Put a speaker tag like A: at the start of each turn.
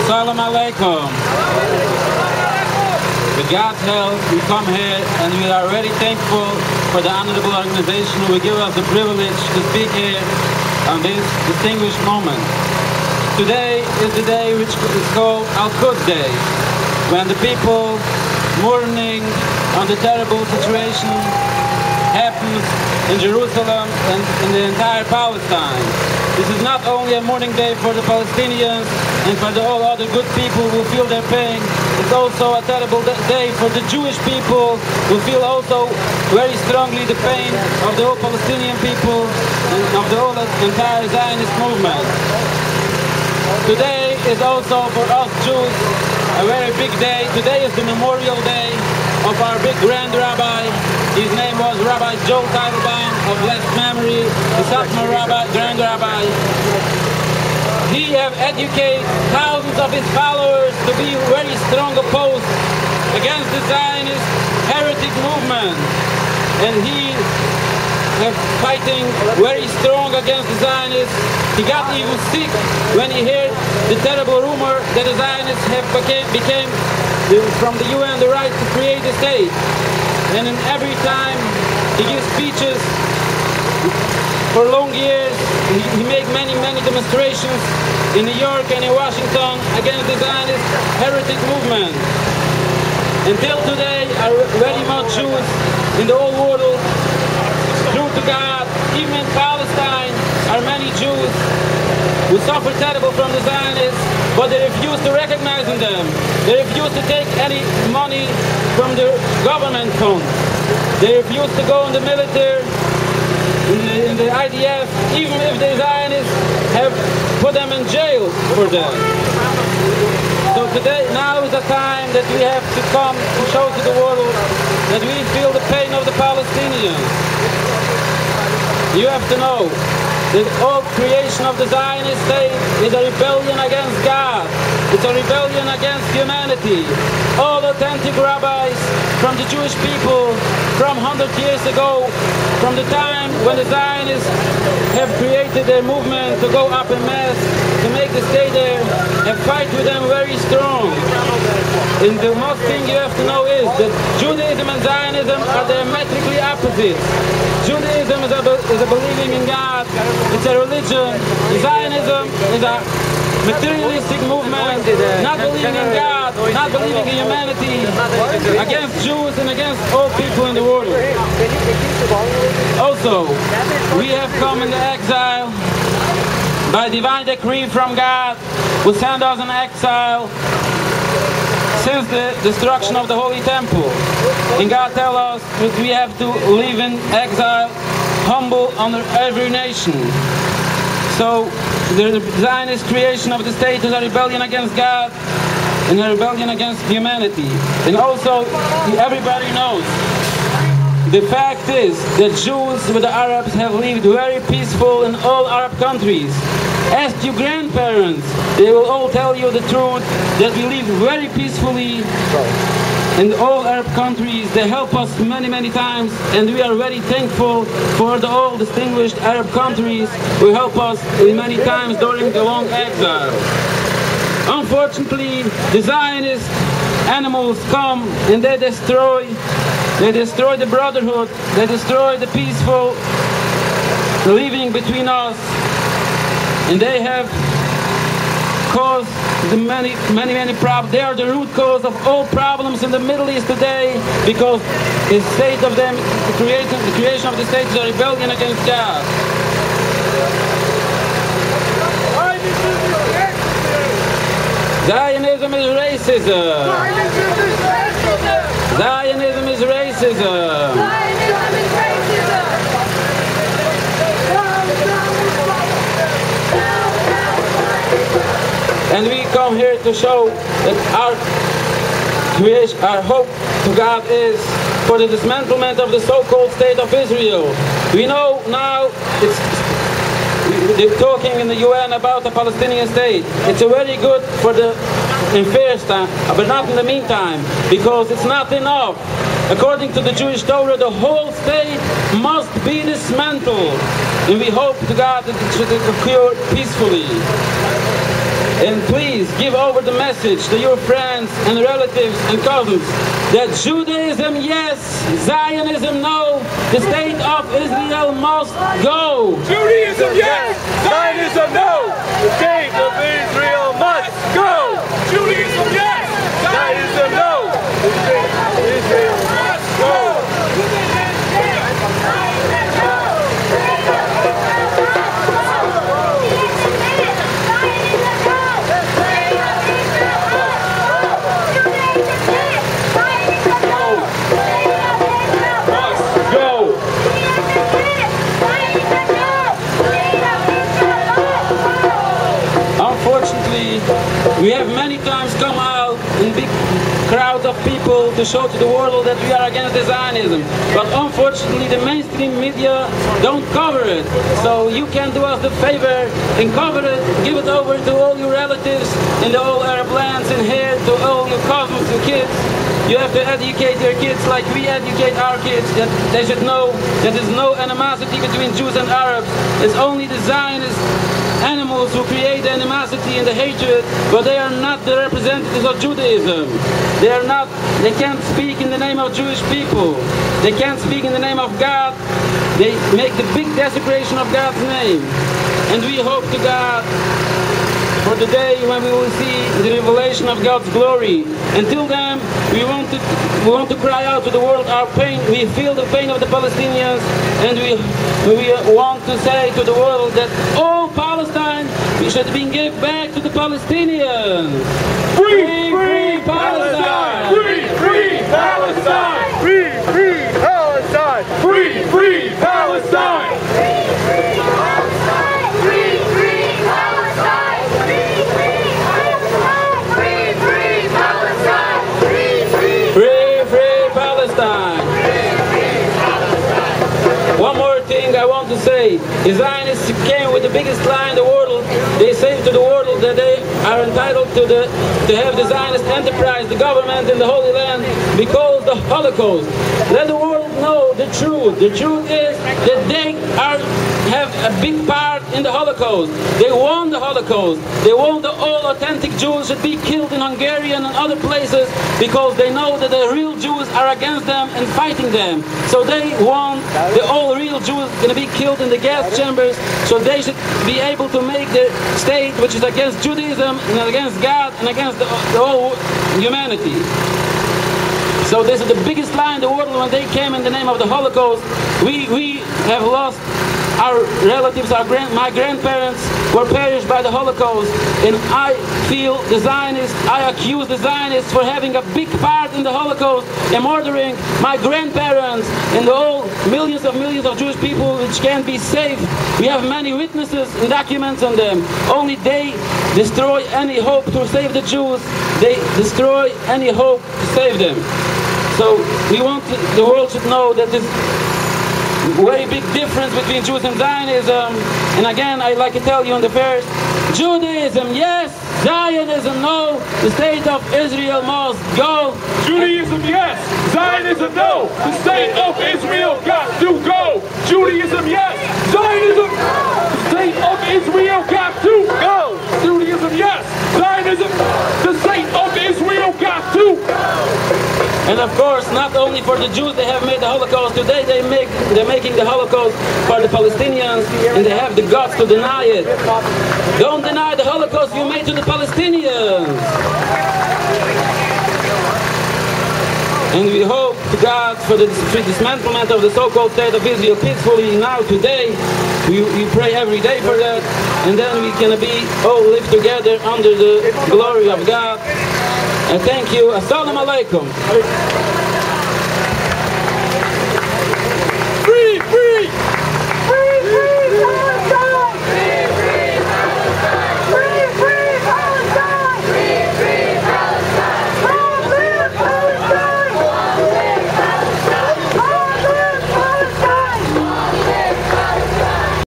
A: Shalom Aleichem. With God's help, we come here and we are very thankful for the honorable organization who will give us the privilege to speak here on this distinguished moment. Today is the day which is called Al-Quds Day, when the people mourning on the terrible situation happens in Jerusalem and in the entire Palestine. This is not only a mourning day for the Palestinians and for all other good people who feel their pain, it's also a terrible day for the Jewish people who feel also very strongly the pain of the whole Palestinian people and of the whole entire Zionist movement. Today is also for us Jews a very big day. Today is the memorial day of our big Grand Rabbi. His name was Rabbi Joel of blessed memory, the Satmar Rabbi, Grand Rabbi. He have educated thousands of his followers to be very strong opposed against the Zionist heretic movement. And he have fighting very strong against the Zionists. He got even sick when he heard the terrible rumor that the Zionists have became from the UN the right to create a state. And in every time he gives speeches for long years, he made many demonstrations in New York and in Washington against the Zionist heretic movement. Until today are very much Jews in the whole world, true to God. Even in Palestine are many Jews who suffer terrible from the Zionists, but they refuse to recognize them. They refuse to take any money from the government fund. They refuse to go in the military, in the IDF, even if the Zionists have put them in jail for that. So today, now is the time that we have to come to show to the world that we feel the pain of the Palestinians. You have to know that all creation of the Zionist State is a rebellion against God. It's a rebellion against humanity. All authentic rabbis from the Jewish people from 100 years ago, from the time when the Zionists have created their movement to go up in mass, to make the state there, and fight with them very strong. And the most thing you have to know is that Judaism and Zionism are diametrically opposite. Judaism is a believing in God, it's a religion. Zionism is a materialistic movement, not believing in God, not believing in humanity, against Jews and against all people in the world. Also, we have come into exile by divine decree from God, who sent us in exile since the destruction of the Holy Temple. And God tells us that we have to live in exile, humble under every nation. So the Zionist creation of the state is a rebellion against God and a rebellion against humanity. And also, everybody knows, the fact is that Jews with the Arabs have lived very peaceful in all Arab countries. Ask your grandparents, they will all tell you the truth, that we live very peacefully in all Arab countries. They help us many times, and we are very thankful for the all distinguished Arab countries who help us many times during the long exile. Unfortunately, the Zionist animals come and they destroy the brotherhood, they destroy the peaceful living between us, and they have caused the many problems. They are the root cause of all problems in the Middle East today, because the state of them, the creation of the state is a rebellion against God. Zionism is racism. Zionism is racism. And we come here to show that our hope to God is for the dismantlement of the so-called State of Israel. We know now they're talking in the UN about the Palestinian state. It's a very good for the in first time, but not in the meantime, because it's not enough. According to the Jewish Torah, the whole state must be dismantled, and we hope to God that it should occur peacefully. And please give over the message to your friends and relatives and cousins that Judaism yes, Zionism no, the state of Israel must go.
B: Judaism yes, Zionism no, the state of Israel must go. Judaism yes, Zionism no, the state of Israel must go.
A: Unfortunately, we have many times come out in big crowds of people to show to the world that we are against the Zionism. But unfortunately, the mainstream media don't cover it. So you can do us the favor and cover it, give it over to all your relatives in the whole Arab lands and here to all your cousins and kids. You have to educate your kids like we educate our kids, that they should know that there's no animosity between Jews and Arabs. It's only the Zionist animals who create the animosity and the hatred, but they are not the representatives of Judaism. They can't speak in the name of Jewish people. They can't speak in the name of God. They make the big desecration of God's name. And we hope to God for the day when we will see the revelation of God's glory. Until then, we want to cry out to the world our pain. We feel the pain of the Palestinians, and we want to say to the world that all Palestine should be given back to the Palestinians.
B: Free, free Palestine! Free, free Palestine! Free, free Palestine! Free, free Palestine! Free, free Palestine! Free, free Palestine! Free, free Palestine! Free, free Palestine! Free, free
A: Palestine! One more thing I want to say. The Zionists came with the biggest lie in the world. They say to the world that they are entitled to have the Zionist enterprise, the government in the Holy Land, because the Holocaust. Let the world know the truth. The truth is that they have a big part in the Holocaust. They won the Holocaust. They want the all authentic Jews should be killed in Hungary and in other places because they know that the real Jews are against them and fighting them. So they want the all real Jews going to be killed in the gas chambers, so they should be able to make the state which is against Judaism and against God and against the whole humanity. So this is the biggest lie in the world. When they came in the name of the Holocaust, we have lost our relatives, my grandparents were perished by the Holocaust, and I feel the Zionists, I accuse the Zionists for having a big part in the Holocaust and murdering my grandparents and all millions of Jewish people which can't be saved. We have many witnesses and documents on them. Only they destroy any hope to save the Jews. They destroy any hope to save them. So we want the world should know that this very big difference between Jews and Zionism. And again, I'd like to tell you in the verse, Judaism yes, Zionism no, the state of Israel must go.
B: Judaism yes, Zionism no, the state of Israel got to go. Judaism yes, Zionism no, the state of Israel got to go. Judaism yes, Zionism, the state of Israel got to go.
A: And of course, not only for the Jews they have made the Holocaust, today they're making the Holocaust for the Palestinians, and they have the guts to deny it. Don't deny the Holocaust you made to the Palestinians. And we hope to God for the dismantlement of the so-called state of Israel peacefully now today. We pray every day for that, and then we can all live together under the glory of God. And thank you. Assalamu alaikum.